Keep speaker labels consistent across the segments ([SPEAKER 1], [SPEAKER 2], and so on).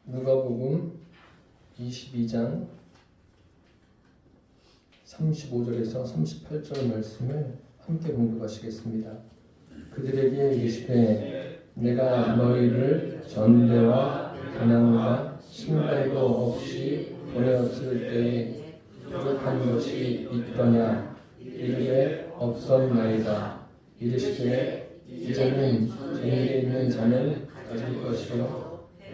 [SPEAKER 1] 누가복음 22장 35절에서 38절 말씀을 함께 봉독하시겠습니다. 그들에게 이르시되 내가 너희를 전대와 가난과 신발도 없이 보내었을 때에 부족한 것이 있더냐 이르되 없었나이다. 이르시되 이제는 재물이 있는 자는 가질 것이요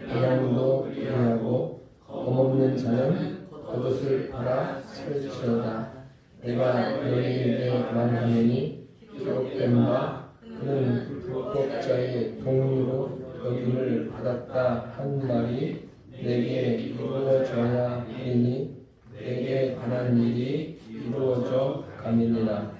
[SPEAKER 1] 가난도 이해하고 검없는 자는 겉옷을 팔아 살지어다. 내가 너희에게 말하노니 기록된 바 그는 불법자의 동류로 여김을 받았다 한 말이 내게 이루어져야 하리니 내게 관한 일이 이루어져 가느니라.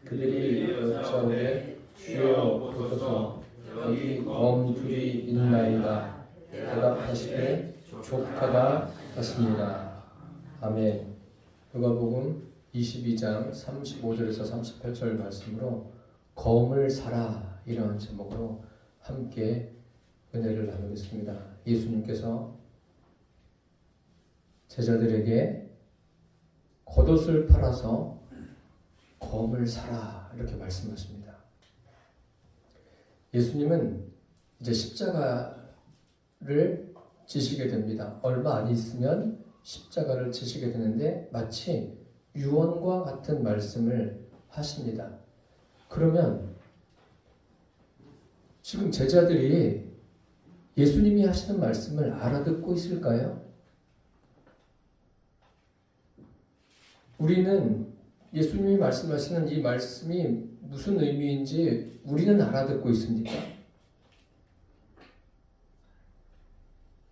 [SPEAKER 1] 그들이 여짜오되 주여 보소서 여기 검 둘이 있나이다. 대답하시되 족하다 하시니라. 아멘. 누가복음 22장 35절에서 38절 말씀으로 검을 사라 이런 제목으로 함께 은혜를 나누겠습니다. 예수님께서 제자들에게 겉옷을 팔아서 검을 사라 이렇게 말씀하십니다. 예수님은 이제 십자가를 지시게 됩니다. 얼마 안 있으면 십자가를 지시게 되는데 마치 유언과 같은 말씀을 하십니다. 그러면 지금 제자들이 예수님이 하시는 말씀을 알아듣고 있을까요? 우리는 예수님이 말씀하시는 이 말씀이 무슨 의미인지 우리는 알아듣고 있습니까?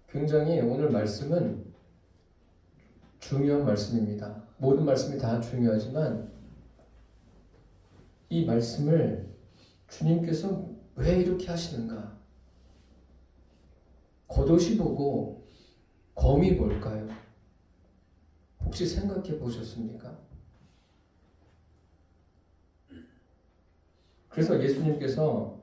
[SPEAKER 1] 굉장히 오늘 말씀은 중요한 말씀입니다. 모든 말씀이 다 중요하지만 이 말씀을 주님께서 왜 이렇게 하시는가? 겉옷이 뭐고 검이 뭘까요? 혹시 생각해 보셨습니까? 그래서 예수님께서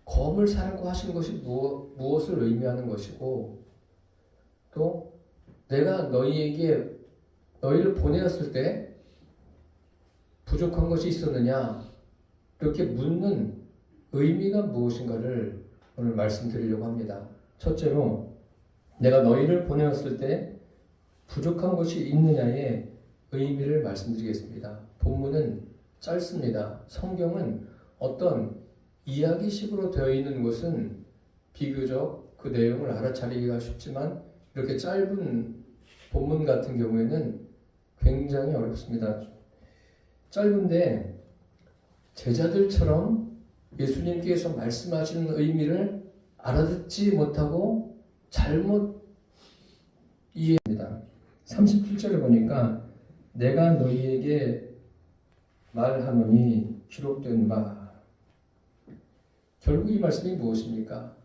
[SPEAKER 1] 검을 사라고 하신 것이 무엇을 의미하는 것이고 또 내가 너희를 보내었을 때 부족한 것이 있었느냐 이렇게 묻는 의미가 무엇인가를 오늘 말씀드리려고 합니다. 첫째로 내가 너희를 보내었을 때 부족한 것이 있느냐의 의미를 말씀드리겠습니다. 본문은 짧습니다. 성경은 어떤 이야기식으로 되어 있는 것은 비교적 그 내용을 알아차리기가 쉽지만 이렇게 짧은 본문 같은 경우에는 굉장히 어렵습니다. 짧은데 제자들처럼 예수님께서 말씀하시는 의미를 알아듣지 못하고 잘못 이해합니다. 37절에 보니까 내가 너희에게 말하노니 기록된 바 결국 이 말씀이 무엇입니까?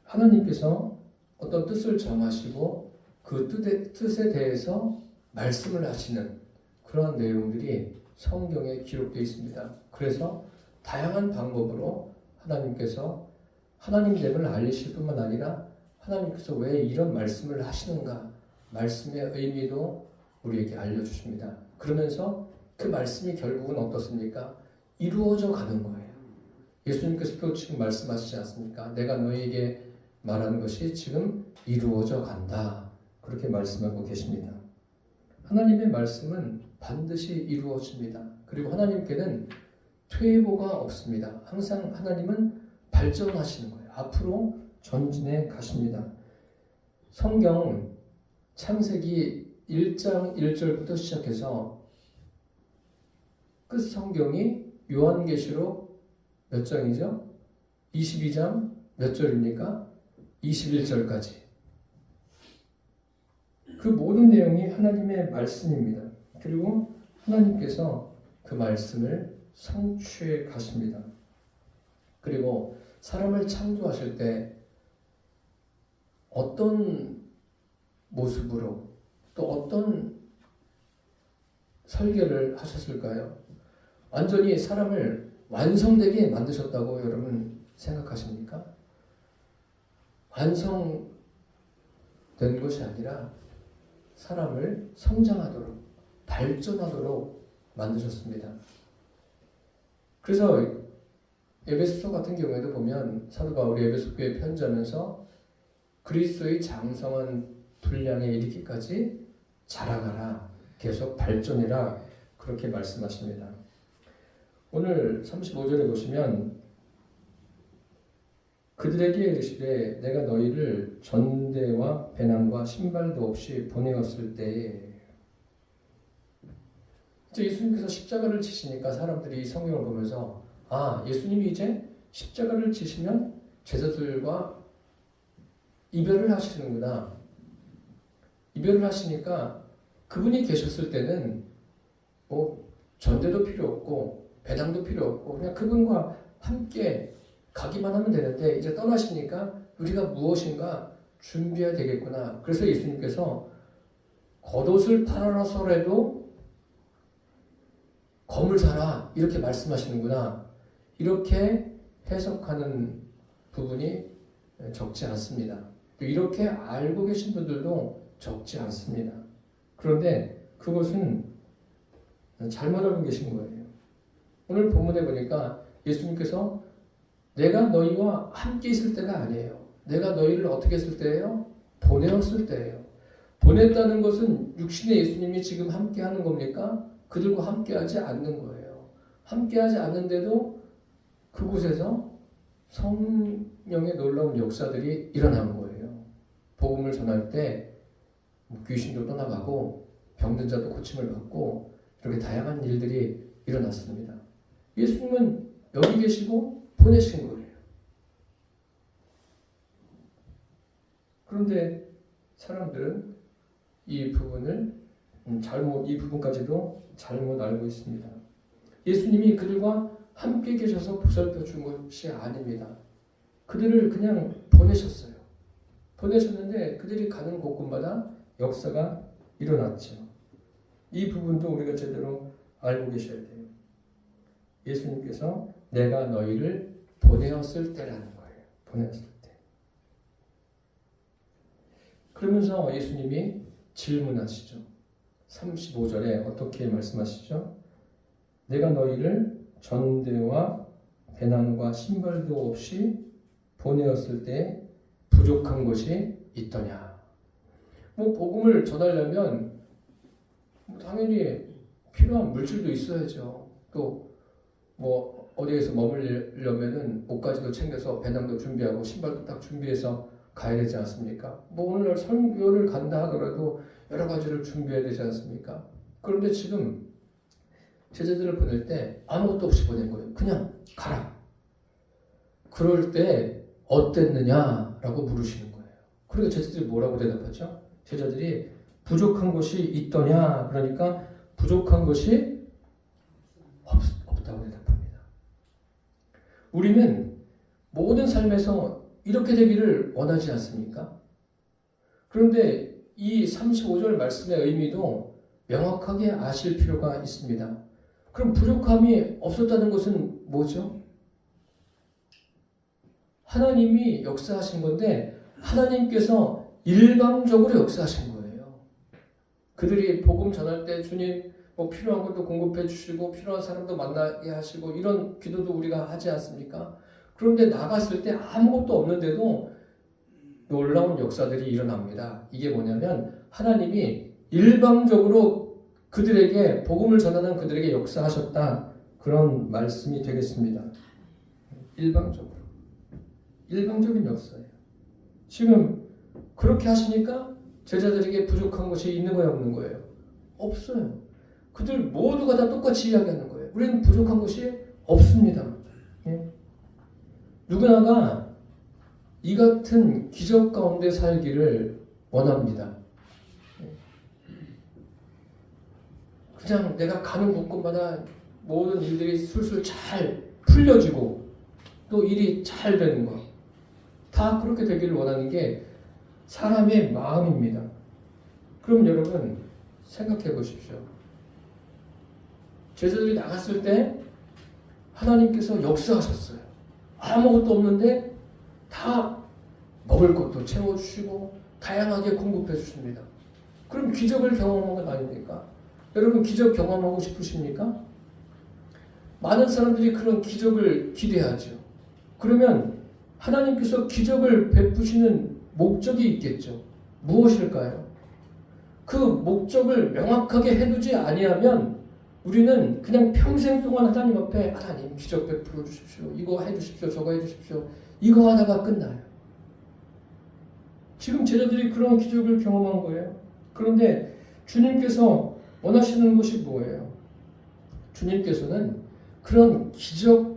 [SPEAKER 1] 하나님께서 어떤 뜻을 정하시고 그 뜻에 대해서 말씀을 하시는 그러한 내용들이 성경에 기록되어 있습니다. 그래서 다양한 방법으로 하나님께서 하나님됨을 알리실 뿐만 아니라 하나님께서 왜 이런 말씀을 하시는가 말씀의 의미도 우리에게 알려주십니다. 그러면서 그 말씀이 결국은 어떻습니까? 이루어져 가는 거예요. 예수님께서도 지금 말씀하시지 않습니까? 내가 너희에게 말하는 것이 지금 이루어져 간다. 그렇게 말씀하고 계십니다. 하나님의 말씀은 반드시 이루어집니다. 그리고 하나님께는 퇴보가 없습니다. 항상 하나님은 발전하시는 거예요. 앞으로 전진해 가십니다. 성경 창세기 1장 1절부터 시작해서 끝 성경이 요한계시록 몇 장이죠? 22장 몇 절입니까? 21절까지. 그 모든 내용이 하나님의 말씀입니다. 그리고 하나님께서 그 말씀을 성취해 가십니다. 그리고 사람을 창조하실 때 어떤 모습으로 또 어떤 설계를 하셨을까요? 완전히 사람을 완성되게 만드셨다고 여러분 생각하십니까? 완성된 것이 아니라 사람을 성장하도록, 발전하도록 만드셨습니다. 그래서 에베소서 같은 경우에도 보면 사도 바울이 에베소 교회에 편지하면서 그리스도의 장성한 분량에 이르기까지 자라가라, 계속 발전해라, 그렇게 말씀하십니다. 오늘 35절에 보시면 그들에게 이르시되 내가 너희를 전대와 배낭과 신발도 없이 보내었을 때에, 이제 예수님께서 십자가를 지시니까 사람들이 이 성경을 보면서 예수님이 이제 십자가를 지시면 제자들과 이별을 하시는구나. 이별을 하시니까 그분이 계셨을 때는 뭐 전대도 필요 없고 배낭도 필요 없고 그냥 그분과 함께 가기만 하면 되는데 이제 떠나시니까 우리가 무엇인가 준비해야 되겠구나. 그래서 예수님께서 겉옷을 팔아서라도 검을 사라, 이렇게 말씀하시는구나. 이렇게 해석하는 부분이 적지 않습니다. 이렇게 알고 계신 분들도 적지 않습니다. 그런데 그것은 잘못 알고 계신 거예요. 오늘 본문에 보니까 예수님께서 내가 너희와 함께 있을 때가 아니에요. 내가 너희를 어떻게 했을 때예요? 보내었을 때예요. 보냈다는 것은 육신의 예수님이 지금 함께 하는 겁니까? 그들과 함께 하지 않는 거예요. 함께 하지 않는데도 그곳에서 성령의 놀라운 역사들이 일어난 거예요. 복음을 전할 때 귀신도 떠나가고 병든 자도 고침을 받고 이렇게 다양한 일들이 일어났습니다. 예수님은 여기 계시고 보내신 거예요. 그런데 사람들은 이 부분까지도 잘못 알고 있습니다. 예수님이 그들과 함께 계셔서 보살펴 준 것이 아닙니다. 그들을 그냥 보내셨어요. 보내셨는데 그들이 가는 곳곳마다 역사가 일어났죠. 이 부분도 우리가 제대로 알고 계셔야 돼요. 예수님께서 내가 너희를 보내었을 때라는 거예요. 보내었을 때. 그러면서 예수님이 질문하시죠. 35절에 어떻게 말씀하시죠? 내가 너희를 전대와 배낭과 신발도 없이 보내었을 때 부족한 것이 있더냐. 복음을 전하려면 당연히 필요한 물질도 있어야죠. 또 어디에서 머물려면은 옷까지도 챙겨서 배낭도 준비하고 신발도 딱 준비해서 가야 되지 않습니까? 오늘날 설교를 간다 하더라도 여러 가지를 준비해야 되지 않습니까? 그런데 지금 제자들을 보낼 때 아무것도 없이 보낸 거예요. 그냥 가라. 그럴 때 어땠느냐라고 물으시는 거예요. 그러니까 제자들이 뭐라고 대답하죠? 제자들이 부족한 것이 있더냐? 그러니까 부족한 것이 없다고 대답합니다. 우리는 모든 삶에서 이렇게 되기를 원하지 않습니까? 그런데 이 35절 말씀의 의미도 명확하게 아실 필요가 있습니다. 그럼 부족함이 없었다는 것은 뭐죠? 하나님이 역사하신 건데 하나님께서 일방적으로 역사하신 거예요. 그들이 복음 전할 때 주님 필요한 것도 공급해 주시고 필요한 사람도 만나게 하시고 이런 기도도 우리가 하지 않습니까? 그런데 나갔을 때 아무것도 없는데도 놀라운 역사들이 일어납니다. 이게 뭐냐면 하나님이 일방적으로 그들에게 복음을 전하는 그들에게 역사하셨다. 그런 말씀이 되겠습니다. 일방적인 역사예요. 지금 그렇게 하시니까 제자들에게 부족한 것이 있는 거예요, 없는 거예요? 없어요. 그들 모두가 다 똑같이 이야기하는 거예요. 우리는 부족한 것이 없습니다. 예? 누구나가 이 같은 기적 가운데 살기를 원합니다. 그냥 내가 가는 곳곳마다 모든 일들이 술술 잘 풀려지고 또 일이 잘 되는 것. 다 그렇게 되기를 원하는 게 사람의 마음입니다. 그럼 여러분 생각해 보십시오. 제자들이 나갔을 때 하나님께서 역사하셨어요. 아무것도 없는데 다 먹을 것도 채워주시고 다양하게 공급해 주십니다. 그럼 기적을 경험한 건 아닙니까? 여러분 기적 경험하고 싶으십니까? 많은 사람들이 그런 기적을 기대하죠. 그러면 하나님께서 기적을 베푸시는 목적이 있겠죠. 무엇일까요? 그 목적을 명확하게 해두지 아니하면 우리는 그냥 평생 동안 하나님 앞에 하나님 기적 베풀어 주십시오. 이거 해주십시오. 저거 해주십시오. 이거 하다가 끝나요. 지금 제자들이 그런 기적을 경험한 거예요. 그런데 주님께서 원하시는 것이 뭐예요? 주님께서는 그런 기적의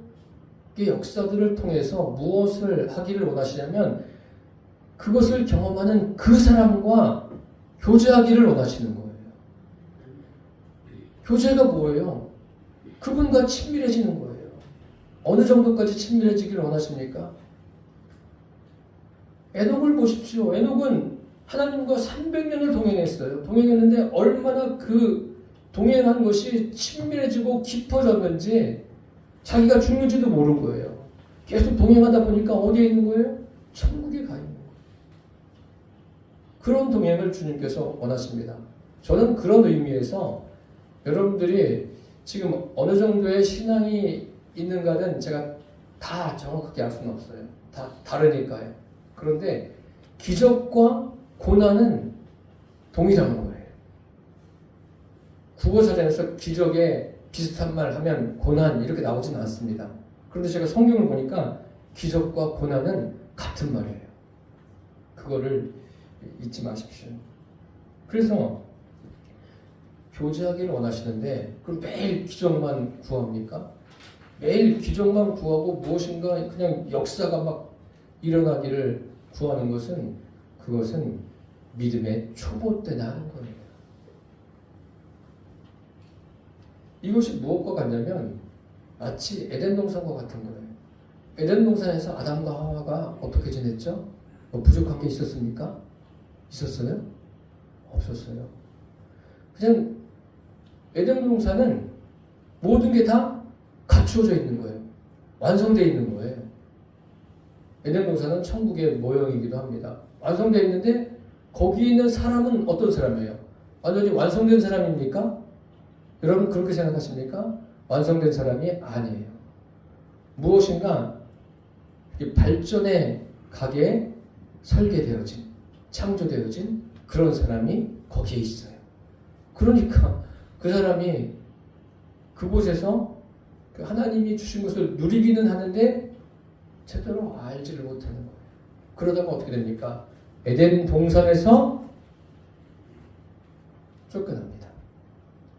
[SPEAKER 1] 역사들을 통해서 무엇을 하기를 원하시냐면 그것을 경험하는 그 사람과 교제하기를 원하시는 거예요. 교제가 뭐예요? 그분과 친밀해지는 거예요. 어느 정도까지 친밀해지기를 원하십니까? 에녹을 보십시오. 에녹은 하나님과 300년을 동행했어요. 동행했는데 얼마나 그 동행한 것이 친밀해지고 깊어졌는지 자기가 죽는지도 모른 거예요. 계속 동행하다 보니까 어디에 있는 거예요? 천국에 가 있는 거예요. 그런 동행을 주님께서 원하십니다. 저는 그런 의미에서 여러분들이 지금 어느 정도의 신앙이 있는가는 제가 다 정확하게 알 수는 없어요. 다 다르니까요. 그런데 기적과 고난은 동일한 거예요. 국어사전에서 기적에 비슷한 말 하면 고난 이렇게 나오지는 않습니다. 그런데 제가 성경을 보니까 기적과 고난은 같은 말이에요. 그거를 잊지 마십시오. 그래서 교제하기를 원하시는데 그럼 매일 기적만 구합니까? 매일 기적만 구하고 무엇인가 그냥 역사가 막 일어나기를 구하는 것은 그것은 믿음의 초보 때나 하는 거예요. 이것이 무엇과 같냐면 마치 에덴 동산과 같은 거예요. 에덴 동산에서 아담과 하와가 어떻게 지냈죠? 뭐 부족한 게 있었습니까? 있었어요? 없었어요. 그냥 에덴 동산은 모든 게 다 갖추어져 있는 거예요. 완성되어 있는 거예요. 에덴 동산은 천국의 모형이기도 합니다. 완성되어 있는데 거기 있는 사람은 어떤 사람이에요? 완전히 완성된 사람입니까? 여러분 그렇게 생각하십니까? 완성된 사람이 아니에요. 무엇인가 발전해 가게 설계되어진, 창조되어진 그런 사람이 거기에 있어요. 그러니까 그 사람이 그곳에서 하나님이 주신 것을 누리기는 하는데 제대로 알지를 못하는 거예요. 그러다가 어떻게 됩니까? 에덴 동산에서 쫓겨납니다.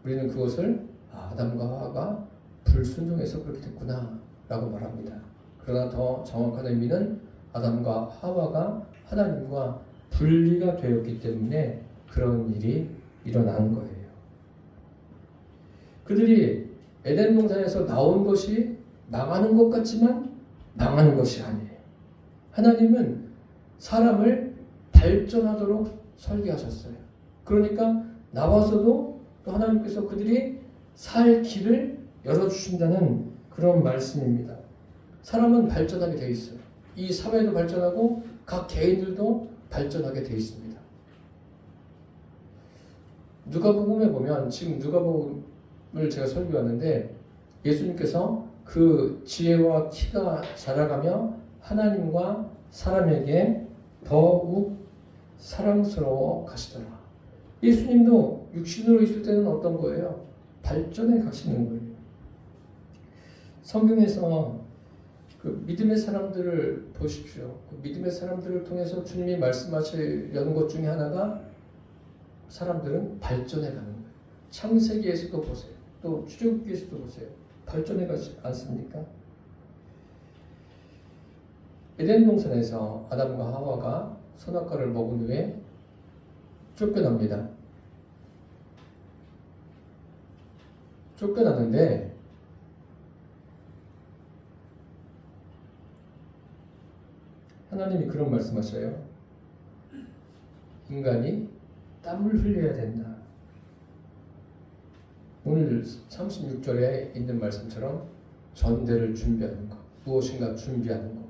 [SPEAKER 1] 우리는 그것을 아담과 하와가 불순종해서 그렇게 됐구나 라고 말합니다. 그러나 더 정확한 의미는 아담과 하와가 하나님과 분리가 되었기 때문에 그런 일이 일어난 거예요. 그들이 에덴 동산에서 나온 것이 망하는 것 같지만 망하는 것이 아니에요. 하나님은 사람을 발전하도록 설계하셨어요. 그러니까 나와서도 또 하나님께서 그들이 살 길을 열어주신다는 그런 말씀입니다. 사람은 발전하게 되어 있어요. 이 사회도 발전하고 각 개인들도 발전하게 되어 있습니다. 누가복음에 보면 지금 누가복음을 제가 설교하는데 예수님께서 그 지혜와 키가 자라가며 하나님과 사람에게 더욱 사랑스러워 가시더라. 예수님도 육신으로 있을 때는 어떤 거예요? 발전해 가시는 거예요. 성경에서 그 믿음의 사람들을 보십시오. 그 믿음의 사람들을 통해서 주님이 말씀하시려는 것 중에 하나가 사람들은 발전해 가는 거예요. 창세기에서도 보세요. 또 출애굽기에서도 보세요. 발전해 가지 않습니까? 에덴 동산에서 아담과 하와가 선악과를 먹은 후에 쫓겨납니다. 쫓겨났는데 하나님이 그런 말씀하셔요. 인간이 땀을 흘려야 된다. 오늘 36절에 있는 말씀처럼 전대를 준비하는 것. 무엇인가 준비하는 것.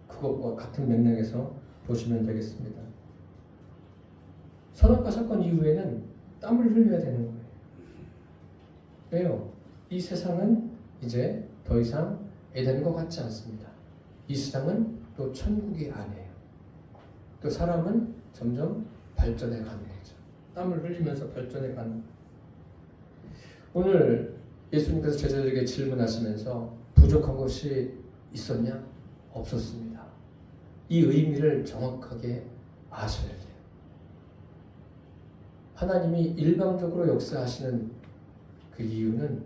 [SPEAKER 1] 그것과 같은 맥락에서 보시면 되겠습니다. 선악과 사건 이후에는 땀을 흘려야 되는 거예요. 왜요? 이 세상은 이제 더 이상 에덴과 같지 않습니다. 이 세상은 또 천국이 아니에요. 또 사람은 점점 발전해 가는 거죠. 땀을 흘리면서 발전해 가는 거예요. 오늘 예수님께서 제자들에게 질문하시면서 부족한 것이 있었냐? 없었습니다. 이 의미를 정확하게 아셔야 돼요. 하나님이 일방적으로 역사하시는 그 이유는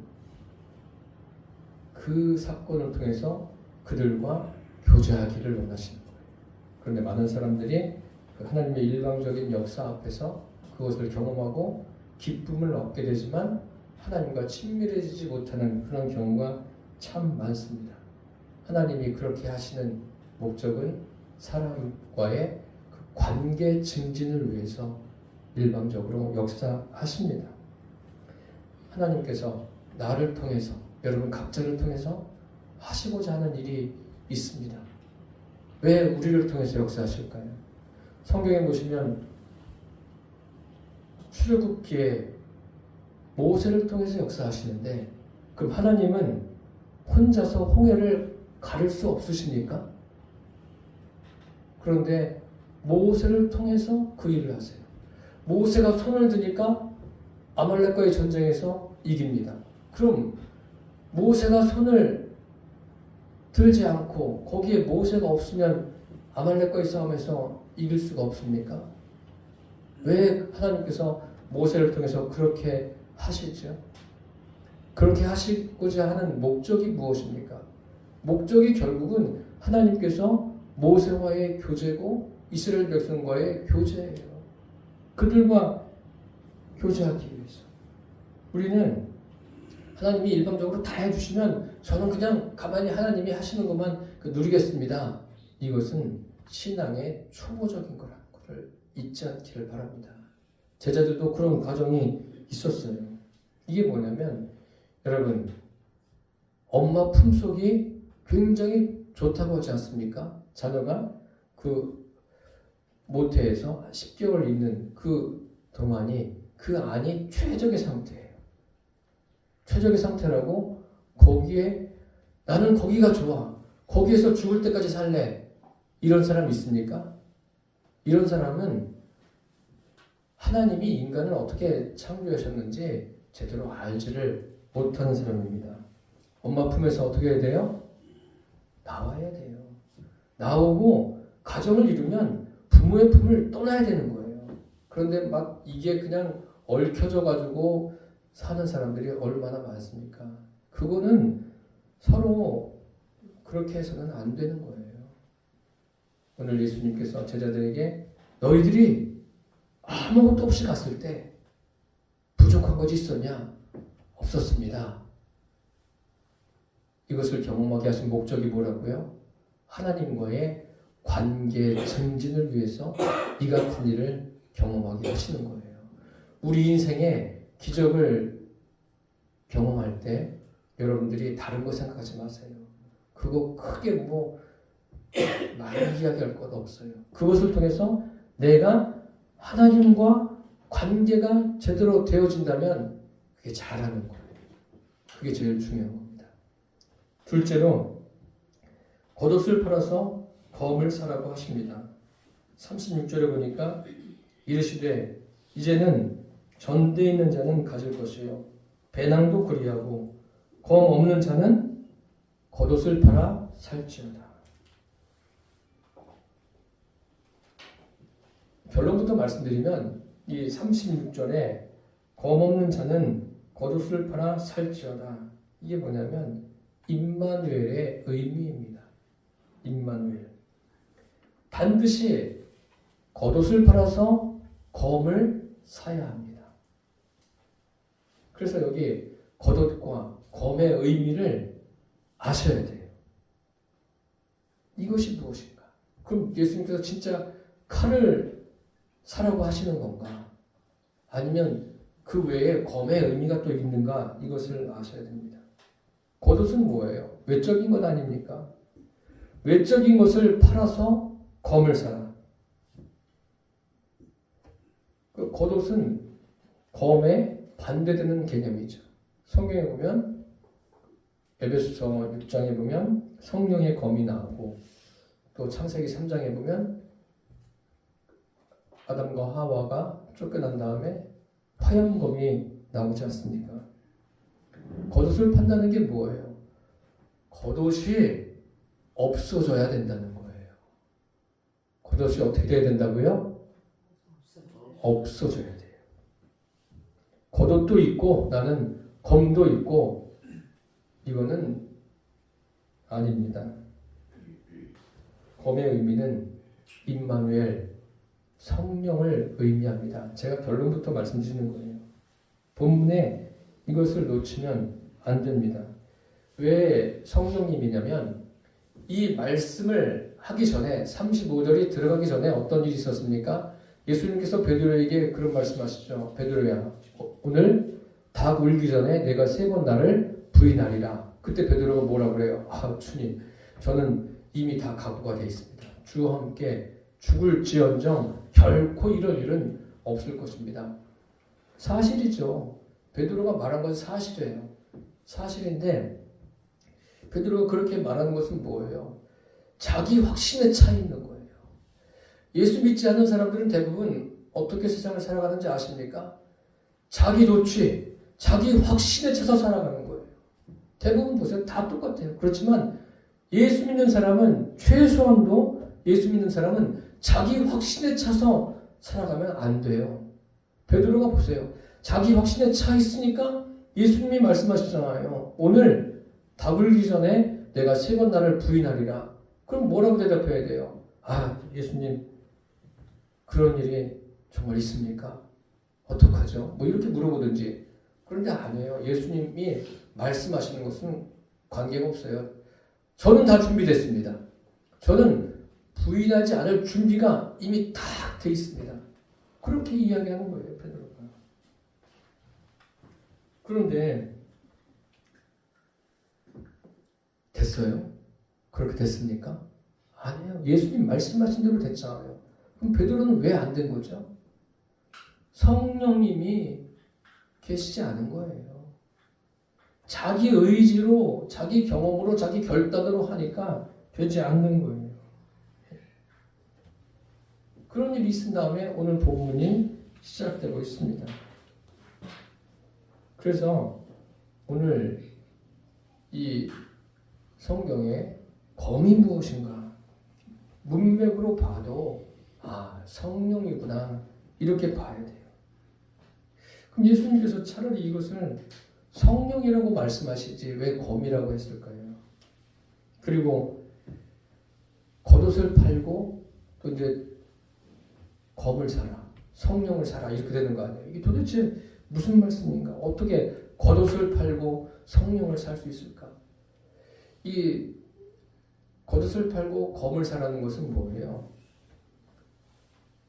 [SPEAKER 1] 그 사건을 통해서 그들과 교제하기를 원하시는 거예요. 그런데 많은 사람들이 그 하나님의 일방적인 역사 앞에서 그것을 경험하고 기쁨을 얻게 되지만 하나님과 친밀해지지 못하는 그런 경우가 참 많습니다. 하나님이 그렇게 하시는 목적은 사람과의 그 관계 증진을 위해서 일방적으로 역사하십니다. 하나님께서 나를 통해서, 여러분 각자를 통해서 하시고자 하는 일이 있습니다. 왜 우리를 통해서 역사하실까요? 성경에 보시면 출애굽기에 모세를 통해서 역사하시는데, 그럼 하나님은 혼자서 홍해를 가를 수 없으십니까? 그런데 모세를 통해서 그 일을 하세요. 모세가 손을 드니까 아말렉과의 전쟁에서 이깁니다. 그럼 모세가 손을 들지 않고 거기에 모세가 없으면 아말렉과의 싸움에서 이길 수가 없습니까? 왜 하나님께서 모세를 통해서 그렇게 하시죠? 그렇게 하시고자 하는 목적이 무엇입니까? 목적이 결국은 하나님께서 모세와의 교제고 이스라엘 백성과의 교제예요. 그들과 교제하기 위해서. 우리는 하나님이 일방적으로 다 해주시면 저는 그냥 가만히 하나님이 하시는 것만 누리겠습니다. 이것은 신앙의 초보적인 거라는 것을 잊지 않기를 바랍니다. 제자들도 그런 과정이 있었어요. 이게 뭐냐면, 여러분, 엄마 품속이 굉장히 좋다고 하지 않습니까? 자녀가 그 모태에서 10개월 있는 그 동안이 그 안이 최적의 상태예요. 최적의 상태라고 거기에 나는 거기가 좋아. 거기에서 죽을 때까지 살래. 이런 사람 있습니까? 이런 사람은 하나님이 인간을 어떻게 창조하셨는지 제대로 알지를 못하는 사람입니다. 엄마 품에서 어떻게 해야 돼요? 나와야 돼요. 나오고 가정을 이루면 부모의 품을 떠나야 되는 거예요. 그런데 막 이게 그냥 얽혀져 가지고 사는 사람들이 얼마나 많습니까? 그거는 서로 그렇게 해서는 안 되는 거예요. 오늘 예수님께서 제자들에게 너희들이 아무것도 없이 갔을 때 부족한 것이 있었냐? 없었습니다. 이것을 경험하게 하신 목적이 뭐라고요? 하나님과의 관계 증진을 위해서 이 같은 일을 경험하게 하시는 거예요. 우리 인생에 기적을 경험할 때 여러분들이 다른 거 생각하지 마세요. 그거 크게 많이 이야기할 것 없어요. 그것을 통해서 내가 하나님과 관계가 제대로 되어진다면 그게 잘하는 거예요. 그게 제일 중요한 겁니다. 둘째로 겉옷을 팔아서 검을 사라고 하십니다. 36절에 보니까 이르시되 이제는 전대 있는 자는 가질 것이요 배낭도 그리하고 검 없는 자는 겉옷을 팔아 살지어다. 결론부터 말씀드리면 이 36절에 검 없는 자는 겉옷을 팔아 살지어다. 이게 뭐냐면 임마누엘의 의미입니다. 임마누엘. 반드시 겉옷을 팔아서 검을 사야 합니다. 그래서 여기 겉옷과 검의 의미를 아셔야 돼요. 이것이 무엇인가? 그럼 예수님께서 진짜 칼을 사라고 하시는 건가? 아니면 그 외에 검의 의미가 또 있는가? 이것을 아셔야 됩니다. 겉옷은 뭐예요? 외적인 것 아닙니까? 외적인 것을 팔아서 검을 사라. 그 겉옷은 검에 반대되는 개념이죠. 성경에 보면 에베소서 6장에 보면 성령의 검이 나오고 또 창세기 3장에 보면 아담과 하와가 쫓겨난 다음에 화염검이 나오지 않습니까? 겉옷을 판다는 게 뭐예요? 겉옷이 없어져야 된다는 거예요. 겉옷이 어떻게 돼야 된다고요? 없어져야 돼요. 겉옷도 있고 나는 검도 있고 이거는 아닙니다. 검의 의미는 임마누엘, 성령을 의미합니다. 제가 결론부터 말씀드리는 거예요. 본문에 이것을 놓치면 안 됩니다. 왜 성령님이냐면 이 말씀을 하기 전에 35절이 들어가기 전에 어떤 일이 있었습니까? 예수님께서 베드로에게 그런 말씀하시죠. 베드로야, 오늘 닭 울기 전에 내가 3번 나를 부인하리라. 그때 베드로가 뭐라고 그래요? 아, 주님, 저는 이미 다 각오가 되어 있습니다. 주와 함께 죽을지언정 결코 이런 일은 없을 것입니다. 사실이죠. 베드로가 말한 건 사실이에요. 사실인데 베드로가 그렇게 말하는 것은 뭐예요? 자기 확신에 차 있는 거예요. 예수 믿지 않는 사람들은 대부분 어떻게 세상을 살아가는지 아십니까? 자기 도취, 자기 확신에 차서 살아가는 거예요. 대부분 보세요. 다 똑같아요. 그렇지만 예수 믿는 사람은 최소한도 예수 믿는 사람은 자기 확신에 차서 살아가면 안 돼요. 베드로가 보세요. 자기 확신에 차 있으니까 예수님이 말씀하시잖아요. 오늘 닭 울기 전에 내가 3번 나를 부인하리라. 그럼 뭐라고 대답해야 돼요? 아, 예수님, 그런 일이 정말 있습니까? 어떡하죠? 뭐 이렇게 물어보든지. 그런데 아니에요. 예수님이 말씀하시는 것은 관계가 없어요. 저는 다 준비됐습니다. 저는 부인하지 않을 준비가 이미 다 돼 있습니다. 그렇게 이야기하는 거예요, 베드로가. 그런데 됐어요? 그렇게 됐습니까? 아니에요. 예수님 말씀하신 대로 됐잖아요. 그럼 베드로는 왜 안 된 거죠? 성령님이 계시지 않은 거예요. 자기 의지로, 자기 경험으로, 자기 결단으로 하니까 되지 않는 거예요. 그런 일이 있은 다음에 오늘 본문이 시작되고 있습니다. 그래서 오늘 이 성경에 검이 무엇인가 문맥으로 봐도 아, 성령이구나 이렇게 봐야 돼요. 그럼 예수님께서 차라리 이것을 성령이라고 말씀하시지 왜 검이라고 했을까요? 그리고 겉옷을 팔고 또 이제 검을 사라, 성령을 사라 이렇게 되는 거 아니에요? 이게 도대체 무슨 말씀인가? 어떻게 겉옷을 팔고 성령을 살 수 있을까? 이 겉옷을 팔고 검을 사라는 것은 뭐예요?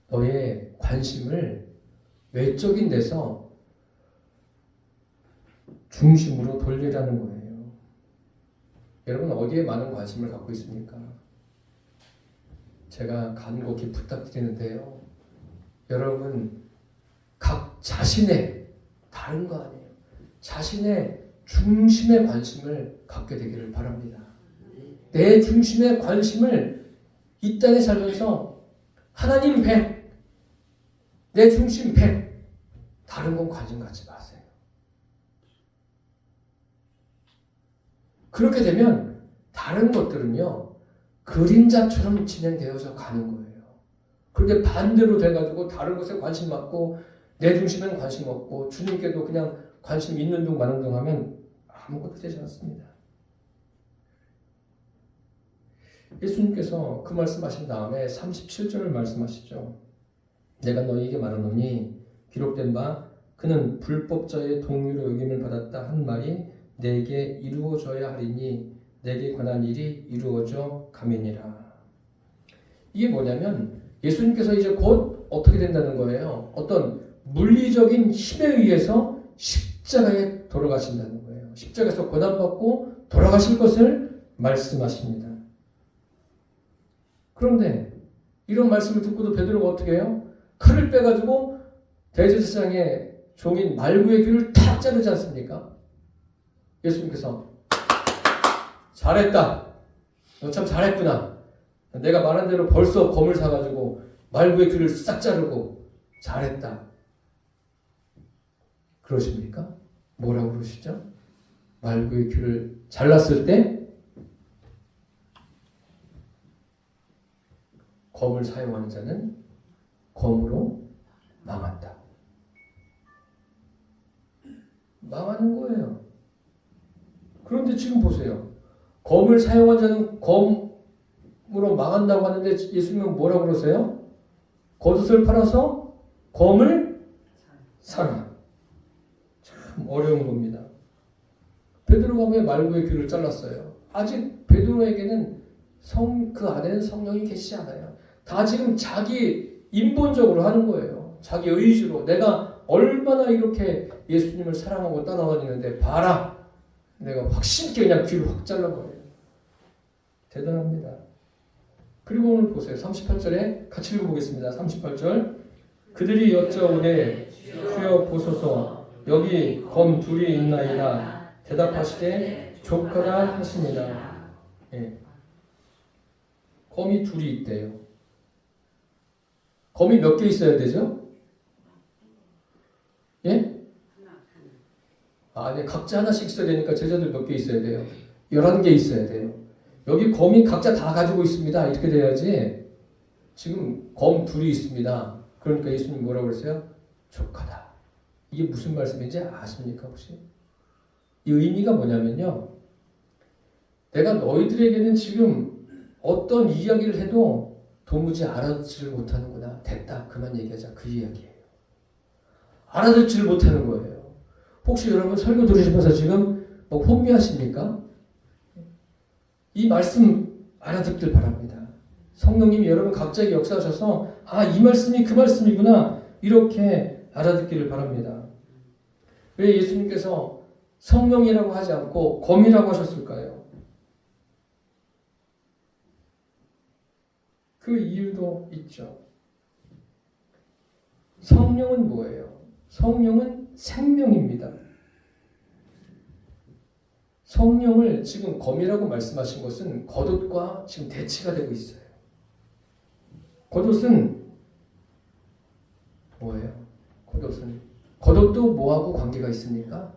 [SPEAKER 1] 너의 관심을 외적인 데서 중심으로 돌리라는 거예요. 여러분 어디에 많은 관심을 갖고 있습니까? 제가 간곡히 부탁드리는데요. 여러분 각 자신의 다른 거 아니에요. 자신의 중심의 관심을 갖게 되기를 바랍니다. 내 중심의 관심을 이 땅에 살면서 하나님 100, 내 중심 100, 다른 건 관심 갖지 마세요. 그렇게 되면 다른 것들은요 그림자처럼 진행되어져 가는 거예요. 그런데 반대로 돼가지고 다른 것에 관심 갖고 내 중심엔 관심 없고 주님께도 그냥 관심 있는 둥 마는 둥 하면 아무것도 되지 않습니다. 예수님께서 그 말씀하신 다음에 37절을 말씀하시죠. 내가 너희에게 말하노니 기록된 바 그는 불법자의 동류로 여김을 받았다 한 말이 내게 이루어져야 하리니 내게 관한 일이 이루어져 가매니라. 이게 뭐냐면 예수님께서 이제 곧 어떻게 된다는 거예요. 어떤 물리적인 힘에 의해서 십자가에 돌아가신다는 거예요. 십자가에서 고난받고 돌아가실 것을 말씀하십니다. 그런데 이런 말씀을 듣고도 베드로가 어떻게 해요? 칼을 빼가지고 대제사장의 종인 말구의 귀를 탁 자르지 않습니까? 예수님께서 잘했다. 너 참 잘했구나. 내가 말한 대로 벌써 검을 사가지고 말구의 귀를 싹 자르고 잘했다. 그러십니까? 뭐라고 그러시죠? 말구의 귀를 잘랐을 때 검을 사용하는 자는 검으로 망한다. 망하는 거예요. 그런데 지금 보세요. 검을 사용한 자는 검으로 망한다고 하는데 예수님은 뭐라고 그러세요? 겉옷을 팔아서 검을 사라. 참 어려운 겁니다. 베드로가 왜 말구의 귀를 잘랐어요? 아직 베드로에게는 그 안에는 성령이 계시지 않아요. 다 지금 자기 인본적으로 하는 거예요. 자기 의지로 내가 얼마나 이렇게 예수님을 사랑하고 따라다니는데 봐라. 내가 확신있게 그냥 귀를 확 잘라버려요. 대단합니다. 그리고 오늘 보세요. 38절에 같이 읽어보겠습니다. 38절 그들이 여쭤오되 주여 보소서 여기 검 둘이 있나이다. 대답하시되 족하다 하십니다. 예. 검이 둘이 있대요. 검이 몇 개 있어야 되죠? 예? 네, 각자 하나씩 있어야 되니까 제자들 몇 개 있어야 돼요? 11개 있어야 돼요. 여기 검이 각자 다 가지고 있습니다. 이렇게 돼야지. 지금 검 둘이 있습니다. 그러니까 예수님 뭐라고 그랬어요? 족하다. 이게 무슨 말씀인지 아십니까 혹시? 이 의미가 뭐냐면요. 내가 너희들에게는 지금 어떤 이야기를 해도 도무지 알아듣지를 못하는구나. 됐다. 그만 얘기하자. 그 이야기예요. 알아듣지를 못하는 거예요. 혹시 여러분 설교 들으시면서 지금 뭐 혼미하십니까? 이 말씀 알아듣길 바랍니다. 성령님이 여러분 갑자기 역사하셔서 이 말씀이 그 말씀이구나 이렇게 알아듣기를 바랍니다. 왜 예수님께서 성령이라고 하지 않고 검이라고 하셨을까요? 그 이유도 있죠. 성령은 뭐예요? 성령은 생명입니다. 성령을 지금 검이라고 말씀하신 것은 겉옷과 지금 대치가 되고 있어요. 겉옷은 뭐예요? 겉옷도 뭐하고 관계가 있습니까?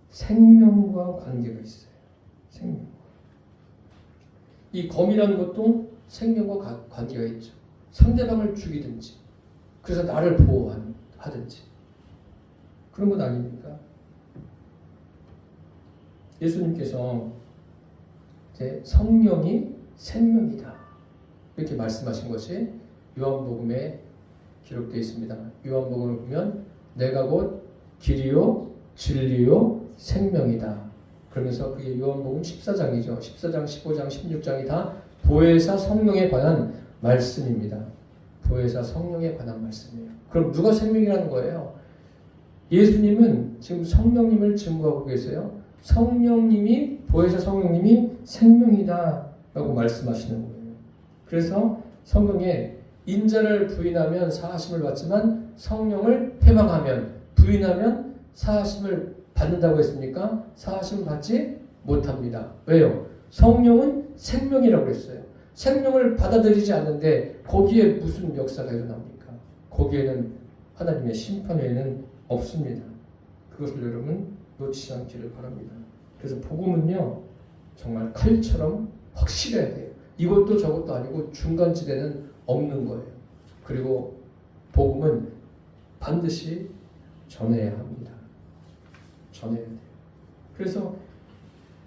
[SPEAKER 1] 생명과 관계가 있어요. 생명. 이 검이라는 것도 생명과 관계가 있죠. 상대방을 죽이든지 그래서 나를 보호하든지 그런 것 아닙니까? 예수님께서 이제 성령이 생명이다 이렇게 말씀하신 것이 요한복음에 기록되어 있습니다. 요한복음을 보면 내가 곧 길이요 진리요 생명이다. 그러면서 그게 요한복음 14장이죠. 14장, 15장, 16장이 다 보혜사 성령에 관한 말씀입니다. 보혜사 성령에 관한 말씀이에요. 그럼 누가 생명이라는 거예요? 예수님은 지금 성령님을 증거하고 계세요. 성령님이 보혜사 성령님이 생명이다 라고 말씀하시는 거예요. 그래서 성경에 인자를 부인하면 사하심을 받지만 성령을 패망하면 부인하면 사하심을 받는다고 했습니까? 사하심을 받지 못합니다. 왜요? 성령은 생명이라고 했어요. 생명을 받아들이지 않는데 거기에 무슨 역사가 일어납니까? 거기에는 하나님의 심판 외에는 없습니다. 그것을 여러분 놓치지 않기를 바랍니다. 그래서 복음은요 정말 칼처럼 확실해야 돼요. 이것도 저것도 아니고 중간지대는 없는 거예요. 그리고 복음은 반드시 전해야 합니다. 전해야 돼요. 그래서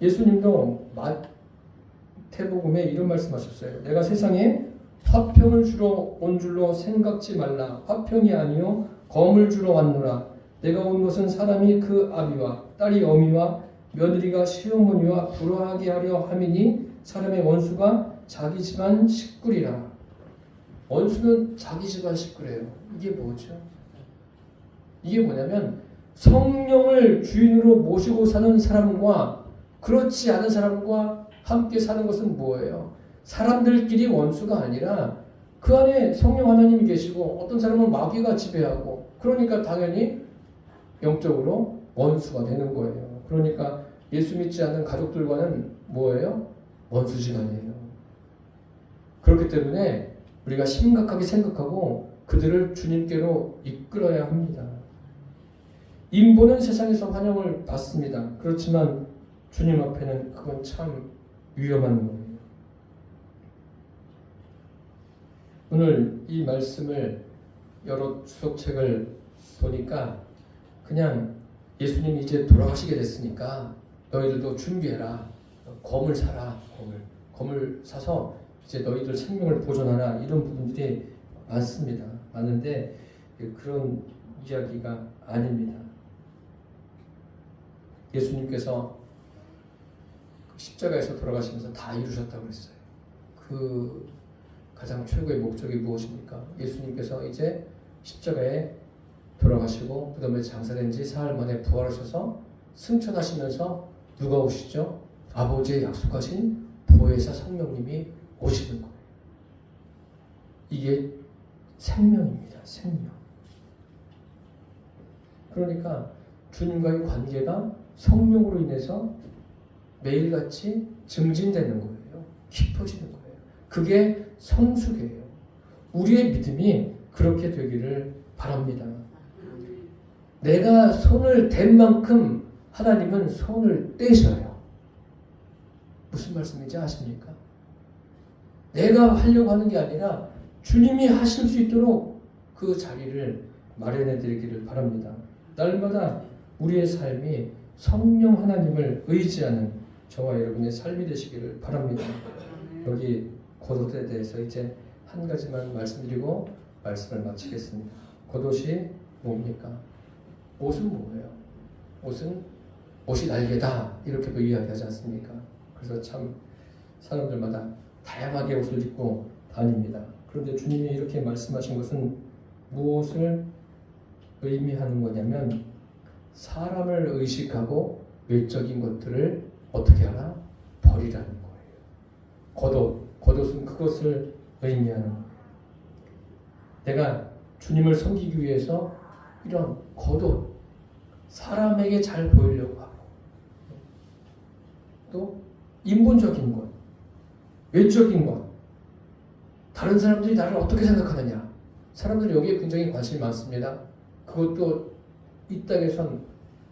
[SPEAKER 1] 예수님도 마태복음에 이런 말씀하셨어요. 내가 세상에 화평을 주러 온 줄로 생각지 말라. 화평이 아니요 검을 주러 왔노라. 내가 온 것은 사람이 그 아비와 딸이 어미와 며느리가 시어머니와 불화하게 하려 함이니 사람의 원수가 자기 집안 식구리라. 원수는 자기 집안 식구래요. 이게 뭐죠? 이게 뭐냐면 성령을 주인으로 모시고 사는 사람과 그렇지 않은 사람과 함께 사는 것은 뭐예요? 사람들끼리 원수가 아니라 그 안에 성령 하나님이 계시고 어떤 사람은 마귀가 지배하고 그러니까 당연히 영적으로 원수가 되는 거예요. 그러니까 예수 믿지 않는 가족들과는 뭐예요? 원수지간이에요. 그렇기 때문에 우리가 심각하게 생각하고 그들을 주님께로 이끌어야 합니다. 인보는 세상에서 환영을 받습니다. 그렇지만 주님 앞에는 그건 참 위험한 거예요. 오늘 이 말씀을 여러 주석책을 보니까 그냥 예수님이 이제 돌아가시게 됐으니까 너희들도 준비해라. 검을 사라. 검을 사서 이제 너희들 생명을 보존하라. 이런 부분들이 많습니다. 많은데 그런 이야기가 아닙니다. 예수님께서 십자가에서 돌아가시면서 다 이루셨다고 했어요. 그 가장 최고의 목적이 무엇입니까? 예수님께서 이제 십자가에 돌아가시고 그 다음에 장사된 지 사흘 만에 부활하셔서 승천하시면서 누가 오시죠? 아버지의 약속하신 보혜사 성령님이 오시는 거예요. 이게 생명입니다. 생명. 그러니까 주님과의 관계가 성령으로 인해서 매일같이 증진되는 거예요. 깊어지는 거예요. 그게 성숙이에요. 우리의 믿음이 그렇게 되기를 바랍니다. 내가 손을 댄 만큼 하나님은 손을 떼셔요. 무슨 말씀인지 아십니까? 내가 하려고 하는 게 아니라 주님이 하실 수 있도록 그 자리를 마련해 드리기를 바랍니다. 날마다 우리의 삶이 성령 하나님을 의지하는 저와 여러분의 삶이 되시기를 바랍니다. 여기 겉옷에 대해서 이제 한 가지만 말씀드리고 말씀을 마치겠습니다. 겉옷이 뭡니까? 옷은 뭐예요? 옷은 옷이 날개다 이렇게도 이야기하지 않습니까? 그래서 참 사람들마다 다양하게 옷을 입고 다닙니다. 그런데 주님이 이렇게 말씀하신 것은 무엇을 의미하는 거냐면 사람을 의식하고 외적인 것들을 어떻게 하나? 버리라는 거예요. 겉옷은 그것을 의미하는 거예요. 내가 주님을 섬기기 위해서 이런 겉옷, 사람에게 잘 보이려고 하고 또 인본적인 것, 외적인 것, 다른 사람들이 나를 어떻게 생각하느냐, 사람들이 여기에 굉장히 관심이 많습니다. 그것도 이 땅에선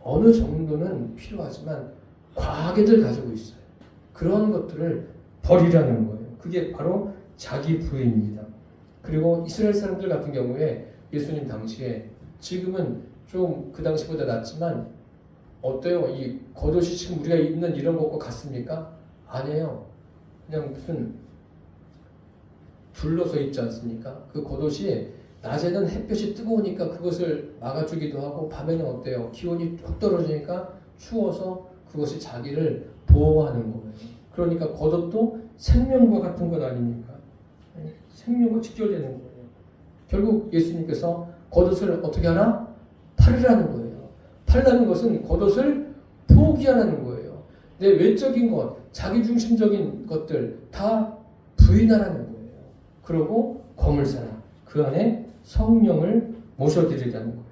[SPEAKER 1] 어느 정도는 필요하지만 과하게들 가지고 있어요. 그런 것들을 버리라는 거예요. 그게 바로 자기 부인입니다. 그리고 이스라엘 사람들 같은 경우에 예수님 당시에 지금은 좀 그 당시보다 낫지만 어때요? 이 겉옷이 지금 우리가 입는 이런 것과 같습니까? 아니에요. 그냥 무슨 둘러서 입지 않습니까? 그 겉옷이 낮에는 햇볕이 뜨거우니까 그것을 막아주기도 하고 밤에는 어때요? 기온이 뚝 떨어지니까 추워서 그것이 자기를 보호하는 거예요. 그러니까 겉옷도 생명과 같은 것 아닙니까? 생명과 직결되는 거예요. 결국 예수님께서 겉옷을 어떻게 하나? 팔으라는 거예요. 팔라는 것은 겉옷을 포기하라는 거예요. 내 외적인 것, 자기중심적인 것들 다 부인하라는 거예요. 그러고 검을 사라. 그 안에 성령을 모셔드리자는 거예요.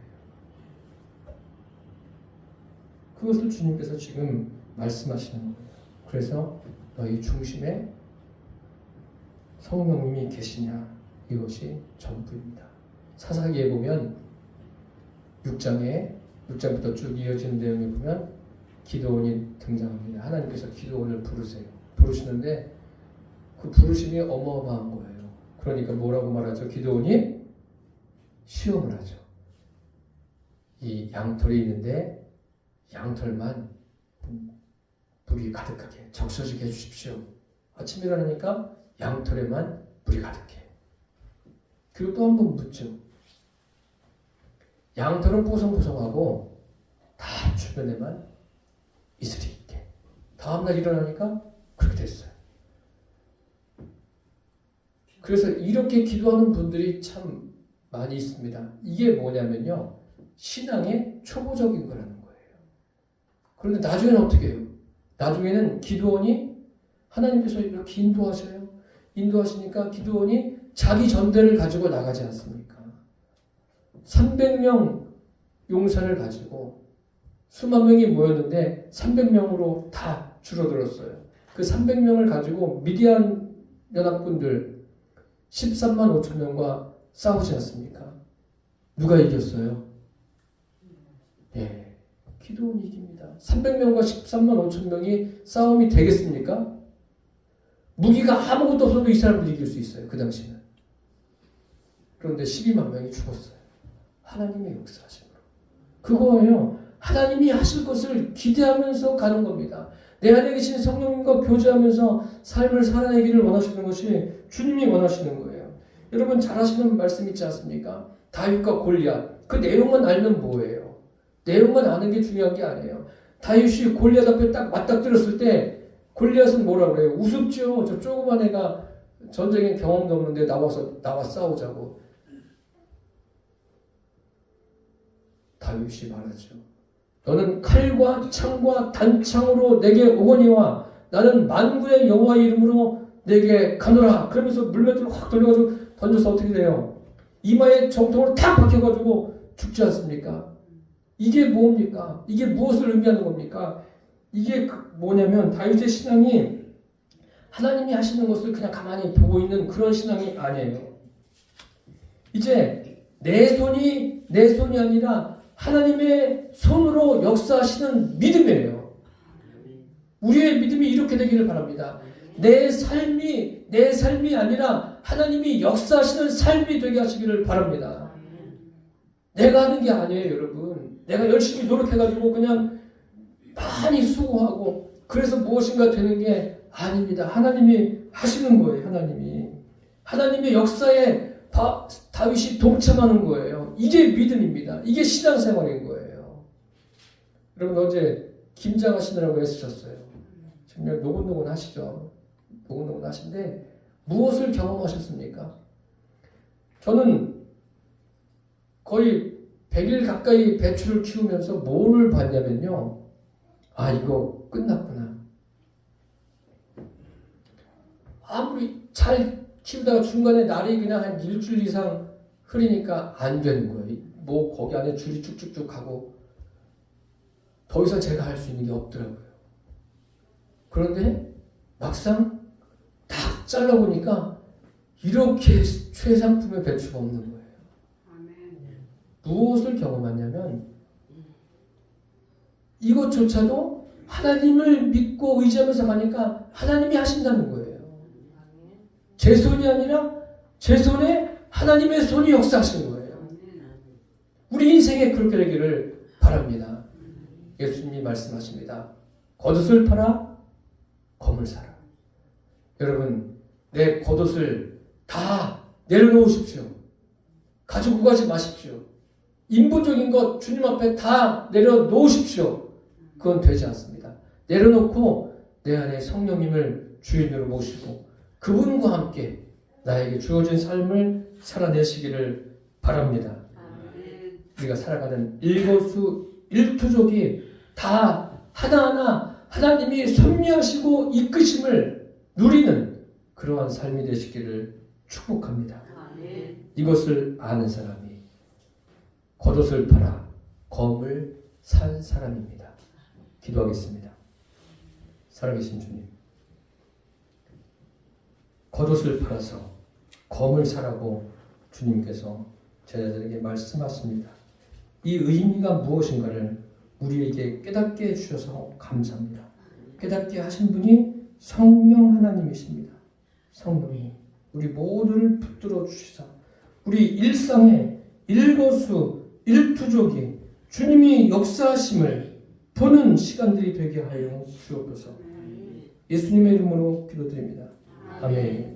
[SPEAKER 1] 그것을 주님께서 지금 말씀하시는 거예요. 그래서 너희 중심에 성령님이 계시냐, 이것이 전부입니다. 사사기에 보면 6장부터 쭉 이어지는 내용에 보면 기드온이 등장합니다. 하나님께서 기드온을 부르시는데 그 부르심이 어마어마한 거예요. 그러니까 뭐라고 말하죠? 기드온이 시험을 하죠. 이 양털이 있는데 양털만 물이 가득하게 적셔지게 해주십시오. 아침에 일어나니까 양털에만 물이 가득해. 그리고 또 한 번 묻죠. 양털은 뽀송뽀송하고 다 주변에만 이슬이 있게. 다음날 일어나니까 그렇게 됐어요. 그래서 이렇게 기도하는 분들이 참 많이 있습니다. 이게 뭐냐면요, 신앙의 초보적인 거라는 거예요. 그런데 나중에는 어떻게 해요? 나중에는 기도원이 하나님께서 이렇게 인도하셔요. 인도하시니까 기드온이 자기 전대를 가지고 나가지 않습니까? 300명 용사를 가지고 수만 명이 모였는데 300명으로 다 줄어들었어요. 그 300명을 가지고 미디안 연합군들 13만 5천 명과 싸우지 않습니까? 누가 이겼어요? 예, 기드온이 이깁니다. 300명과 13만 5천 명이 싸움이 되겠습니까? 무기가 아무것도 없어도 이 사람들 이길 수 있어요. 그 당시는. 그런데 12만 명이 죽었어요. 하나님의 역사하심으로. 그거예요. 하나님이 하실 것을 기대하면서 가는 겁니다. 내 안에 계신 성령님과 교제하면서 삶을 살아내기를 원하시는 것이 주님이 원하시는 거예요. 여러분 잘 아시는 말씀 있지 않습니까? 다윗과 골리앗. 그 내용만 알면 뭐예요? 내용만 아는 게 중요한 게 아니에요. 다윗이 골리앗 앞에 딱 맞닥뜨렸을 때 골리앗은 뭐라 그래요? 우습죠. 저 조그만 애가 전쟁에 경험도 없는데 나와 싸우자고. 다윗이 말하죠. 너는 칼과 창과 단창으로 내게 오거니와 나는 만군의 여호와의 이름으로 내게 가노라. 그러면서 물맷돌을 확 돌려가지고 던져서 어떻게 돼요? 이마에 정통으로 탁 박혀가지고 죽지 않습니까? 이게 뭡니까? 이게 무엇을 의미하는 겁니까? 이게 뭐냐면 다윗의 신앙이 하나님이 하시는 것을 그냥 가만히 보고 있는 그런 신앙이 아니에요. 이제 내 손이 아니라 하나님의 손으로 역사하시는 믿음이에요. 우리의 믿음이 이렇게 되기를 바랍니다. 내 삶이 아니라 하나님이 역사하시는 삶이 되게 하시기를 바랍니다. 내가 하는 게 아니에요, 여러분. 내가 열심히 노력해가지고 그냥 많이 수고하고 그래서 무엇인가 되는 게 아닙니다. 하나님이 하시는 거예요, 하나님이. 하나님의 역사에 다윗이 동참하는 거예요. 이게 믿음입니다. 이게 신앙생활인 거예요. 여러분 어제 김장하시느라고 애쓰셨어요. 정말 노곤노곤 하시죠. 노곤노곤 하신데 무엇을 경험하셨습니까? 저는 거의 100일 가까이 배추를 키우면서 뭐를 봤냐면요. 아, 이거 끝났구나. 아무리 잘 키우다가 중간에 날이 그냥 한 일주일 이상 흐리니까 안 되는 거예요. 뭐 거기 안에 줄이 쭉쭉쭉 가고 더 이상 제가 할 수 있는 게 없더라고요. 그런데 막상 딱 잘라보니까 이렇게 최상품의 배추가 없는 거예요. 무엇을 경험하냐면 이것조차도 하나님을 믿고 의지하면서 가니까 하나님이 하신다는 거예요. 제 손이 아니라 제 손에 하나님의 손이 역사하시는 거예요. 우리 인생에 그렇게 되기를 바랍니다. 예수님이 말씀하십니다. 겉옷을 팔아 검을 사라. 여러분 내 겉옷을 다 내려놓으십시오. 가지고 가지 마십시오. 인본적인 것 주님 앞에 다 내려놓으십시오. 그건 되지 않습니다. 내려놓고 내 안에 성령님을 주인으로 모시고 그분과 함께 나에게 주어진 삶을 살아내시기를 바랍니다. 우리가 살아가는 일거수 일투족이 다 하나하나 하나님이 섭리하시고 이끄심을 누리는 그러한 삶이 되시기를 축복합니다. 이것을 아는 사람이 겉옷을 팔아 검을 산 사람입니다. 기도하겠습니다. 살아계신 주님, 겉옷을 팔아서 검을 사라고 주님께서 제자들에게 말씀하십니다. 이 의미가 무엇인가를 우리에게 깨닫게 해주셔서 감사합니다. 깨닫게 하신 분이 성령 하나님이십니다. 성령이 우리 모두를 붙들어 주시사 우리 일상에 일거수 일투족이 주님이 역사하심을 보는 시간들이 되게 하여 주옵소서. 예수님의 이름으로 기도드립니다. 아멘.